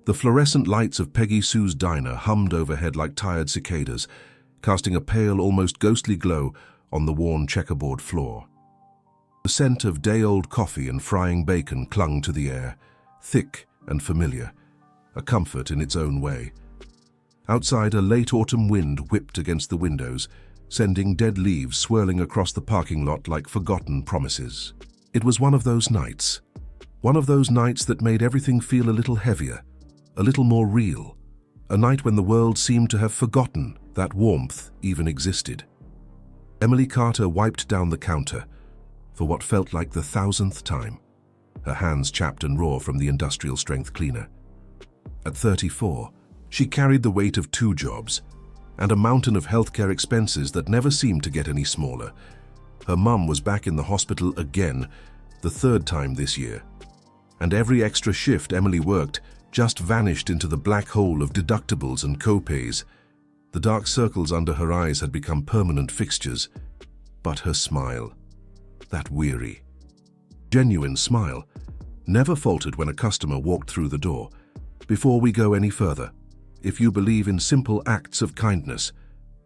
The fluorescent lights of Peggy Sue's diner hummed overhead like tired cicadas, casting a pale, almost ghostly glow on the worn checkerboard floor. The scent of day-old coffee and frying bacon clung to the air, thick and familiar, a comfort in its own way. Outside, a late autumn wind whipped against the windows, sending dead leaves swirling across the parking lot like forgotten promises. It was one of those nights that made everything feel a little heavier, a little more real, a night when the world seemed to have forgotten that warmth even existed. Emily Carter wiped down the counter for what felt like the 1,000th time, her hands chapped and raw from the industrial-strength cleaner. At 34, she carried the weight of 2 jobs and a mountain of healthcare expenses that never seemed to get any smaller. Her mum was back in the hospital again, the 3rd time this year, and every extra shift Emily worked just vanished into the black hole of deductibles and co-pays. The dark circles under her eyes had become permanent fixtures, but her smile, that weary, genuine smile, never faltered when a customer walked through the door. Before we go any further, if you believe in simple acts of kindness,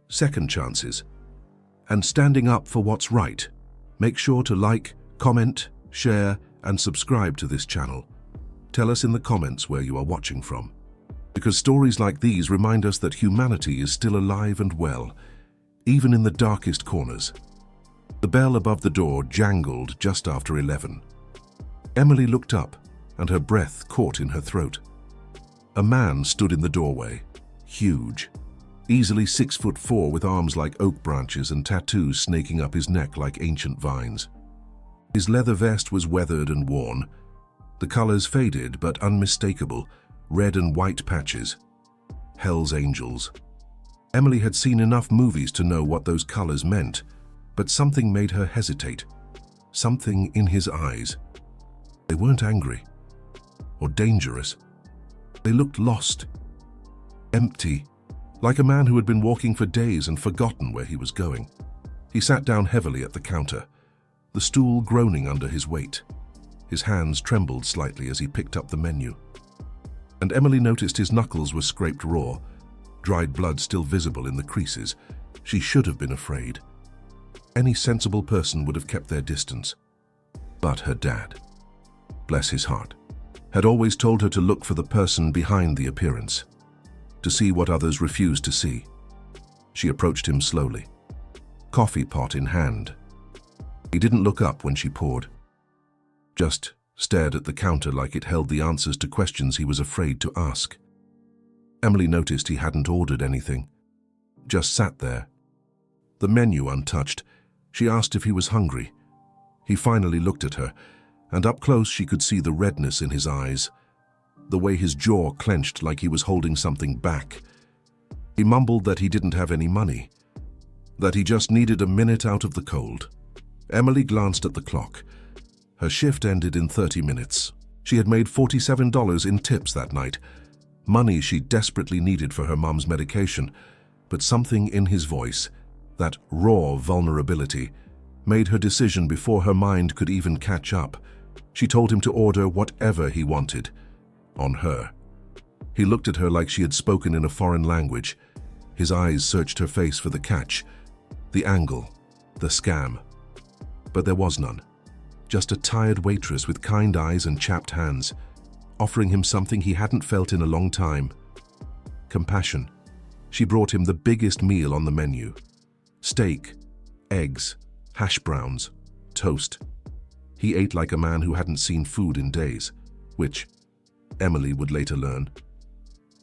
second chances, and standing up for what's right, make sure to like, comment, share, and subscribe to this channel. Tell us in the comments where you are watching from, because stories like these remind us that humanity is still alive and well, even in the darkest corners. The bell above the door jangled just after 11. Emily looked up, and her breath caught in her throat. A man stood in the doorway, huge, easily 6'4" with arms like oak branches and tattoos snaking up his neck like ancient vines. His leather vest was weathered and worn, the colors faded but unmistakable, red and white patches. Hell's Angels. Emily had seen enough movies to know what those colors meant, but something made her hesitate. Something in his eyes. They weren't angry or dangerous. They looked lost, empty, like a man who had been walking for days and forgotten where he was going. He sat down heavily at the counter, the stool groaning under his weight. His hands trembled slightly as he picked up the menu. And Emily noticed his knuckles were scraped raw, dried blood still visible in the creases. She should have been afraid. Any sensible person would have kept their distance. But her dad, bless his heart, had always told her to look for the person behind the appearance, to see what others refused to see. She approached him slowly, coffee pot in hand. He didn't look up when she poured, just stared at the counter like it held the answers to questions he was afraid to ask. Emily noticed he hadn't ordered anything, just sat there, the menu untouched. She asked if he was hungry. He finally looked at her, and up close she could see the redness in his eyes, the way his jaw clenched like he was holding something back. He mumbled that he didn't have any money, that he just needed a minute out of the cold. Emily glanced at the clock. Her shift ended in 30 minutes. She had made $47 in tips that night, money she desperately needed for her mum's medication, but something in his voice, that raw vulnerability, made her decision before her mind could even catch up. She told him to order whatever he wanted, on her. He looked at her like she had spoken in a foreign language. His eyes searched her face for the catch, the angle, the scam. But there was none. Just a tired waitress with kind eyes and chapped hands, offering him something he hadn't felt in a long time. Compassion. She brought him the biggest meal on the menu. Steak, eggs, hash browns, toast. He ate like a man who hadn't seen food in days, which, Emily would later learn,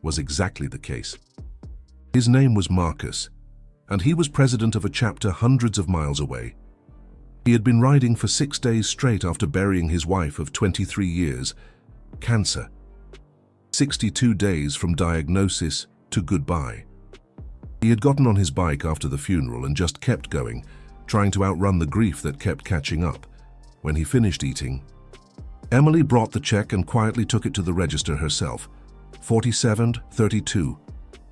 was exactly the case. His name was Marcus, and he was president of a chapter hundreds of miles away. He had been riding for 6 days straight after burying his wife of 23 years, cancer. 62 days from diagnosis to goodbye. He had gotten on his bike after the funeral and just kept going, trying to outrun the grief that kept catching up. When he finished eating, Emily brought the check and quietly took it to the register herself. $47.32,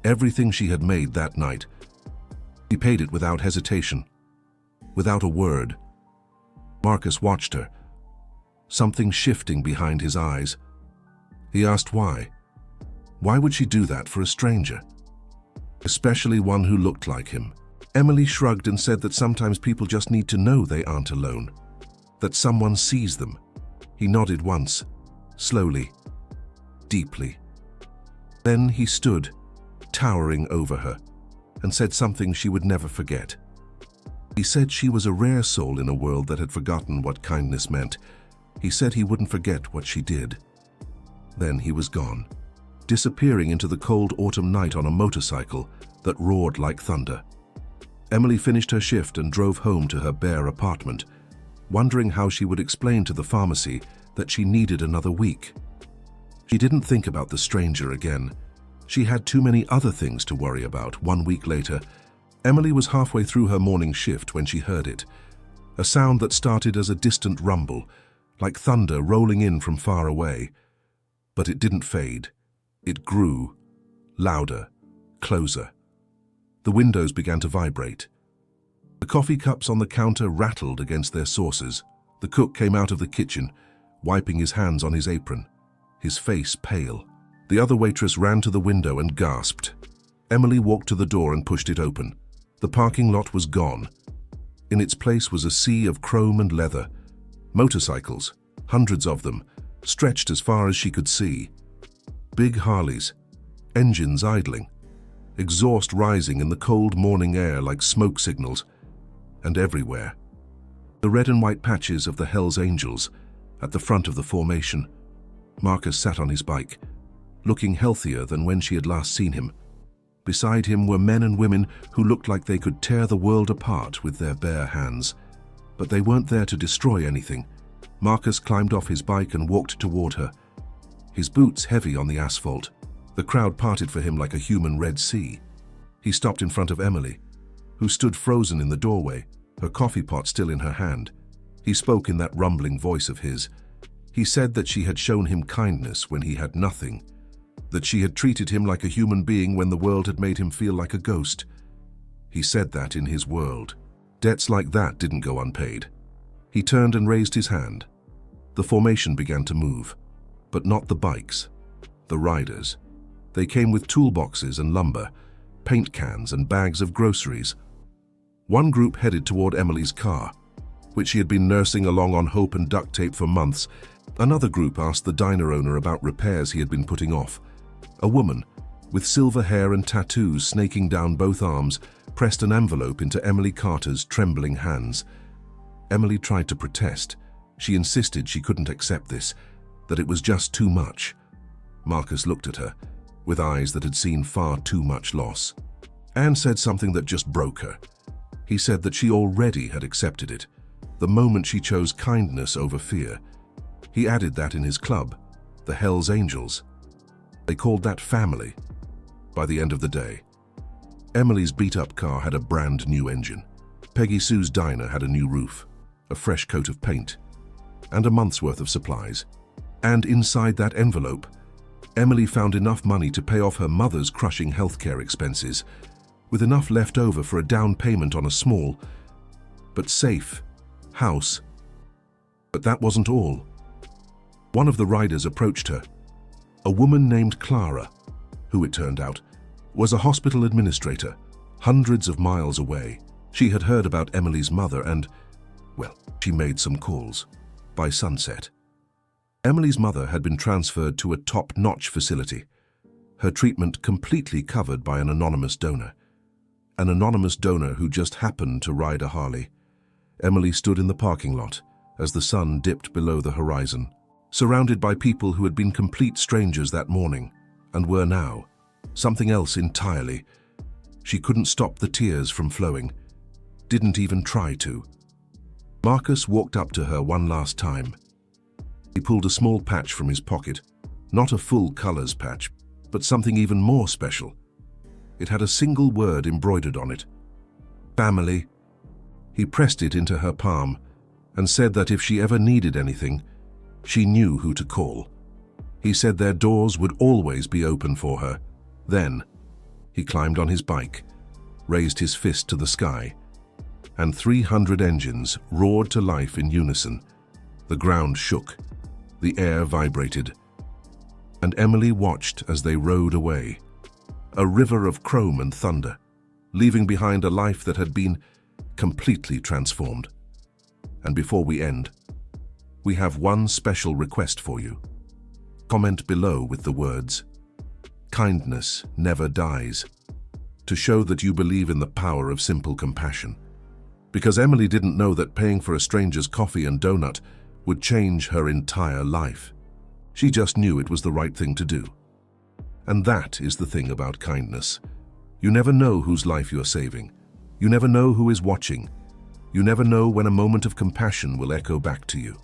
everything she had made that night. He paid it without hesitation, without a word. Marcus watched her, something shifting behind his eyes. He asked why. Why would she do that for a stranger? Especially one who looked like him. Emily shrugged and said that sometimes people just need to know they aren't alone, that someone sees them. He nodded once, slowly, deeply. Then he stood, towering over her, and said something she would never forget. He said she was a rare soul in a world that had forgotten what kindness meant. He said he wouldn't forget what she did. Then he was gone, disappearing into the cold autumn night on a motorcycle that roared like thunder. Emily finished her shift and drove home to her bare apartment, wondering how she would explain to the pharmacy that she needed another week. She didn't think about the stranger again. She had too many other things to worry about. 1 week later, Emily was halfway through her morning shift when she heard it. A sound that started as a distant rumble, like thunder rolling in from far away. But it didn't fade. It grew, louder, closer. The windows began to vibrate. The coffee cups on the counter rattled against their saucers. The cook came out of the kitchen, wiping his hands on his apron, his face pale. The other waitress ran to the window and gasped. Emily walked to the door and pushed it open. The parking lot was gone. In its place was a sea of chrome and leather. Motorcycles, hundreds of them, stretched as far as she could see. Big Harleys, engines idling, exhaust rising in the cold morning air like smoke signals, and everywhere, the red and white patches of the Hells Angels at the front of the formation. Marcus sat on his bike, looking healthier than when she had last seen him. Beside him were men and women who looked like they could tear the world apart with their bare hands. But they weren't there to destroy anything. Marcus climbed off his bike and walked toward her, his boots heavy on the asphalt. The crowd parted for him like a human Red Sea. He stopped in front of Emily, who stood frozen in the doorway, her coffee pot still in her hand. He spoke in that rumbling voice of his. He said that she had shown him kindness when he had nothing, that she had treated him like a human being when the world had made him feel like a ghost. He said that in his world. Debts like that didn't go unpaid. He turned and raised his hand. The formation began to move, but not the bikes, the riders. They came with toolboxes and lumber, paint cans and bags of groceries. One group headed toward Emily's car, which she had been nursing along on hope and duct tape for months. Another group asked the diner owner about repairs he had been putting off. A woman, with silver hair and tattoos snaking down both arms, pressed an envelope into Emily Carter's trembling hands. Emily tried to protest. She insisted she couldn't accept this, that it was just too much. Marcus looked at her, with eyes that had seen far too much loss. Anne said something that just broke her. He said that she already had accepted it, the moment she chose kindness over fear. He added that in his club, the Hells Angels. They called that family. By the end of the day, Emily's beat-up car had a brand new engine. Peggy Sue's diner had a new roof, a fresh coat of paint, and a month's worth of supplies. And inside that envelope, Emily found enough money to pay off her mother's crushing healthcare expenses, with enough left over for a down payment on a small, but safe, house. But that wasn't all. One of the riders approached her, a woman named Clara, who, it turned out, was a hospital administrator, hundreds of miles away. She had heard about Emily's mother and, well, she made some calls. By sunset, Emily's mother had been transferred to a top-notch facility, her treatment completely covered by an anonymous donor. An anonymous donor who just happened to ride a Harley. Emily stood in the parking lot as the sun dipped below the horizon, surrounded by people who had been complete strangers that morning and were now something else entirely. She couldn't stop the tears from flowing, didn't even try to. Marcus walked up to her one last time. He pulled a small patch from his pocket, not a full colors patch, but something even more special. It had a single word embroidered on it. Family. He pressed it into her palm and said that if she ever needed anything, she knew who to call. He said their doors would always be open for her. Then, he climbed on his bike, raised his fist to the sky, and 300 engines roared to life in unison. The ground shook. The air vibrated. And Emily watched as they rode away, a river of chrome and thunder, leaving behind a life that had been completely transformed. And before we end, we have one special request for you. Comment below with the words, "Kindness never dies," to show that you believe in the power of simple compassion. Because Emily didn't know that paying for a stranger's coffee and donut would change her entire life. She just knew it was the right thing to do. And that is the thing about kindness. You never know whose life you're saving. You never know who is watching. You never know when a moment of compassion will echo back to you,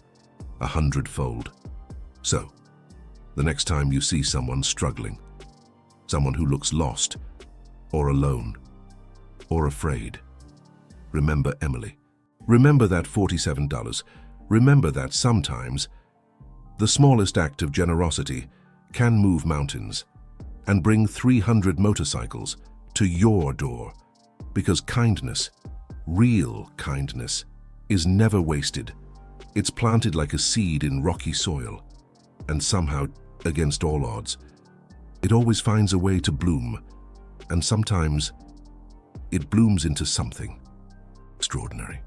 100-fold. So, the next time you see someone struggling, someone who looks lost, or alone, or afraid, remember Emily. Remember that $47. Remember that sometimes the smallest act of generosity can move mountains and bring 300 motorcycles to your door, because kindness, real kindness, is never wasted. It's planted like a seed in rocky soil, and somehow, against all odds, it always finds a way to bloom, and sometimes it blooms into something extraordinary.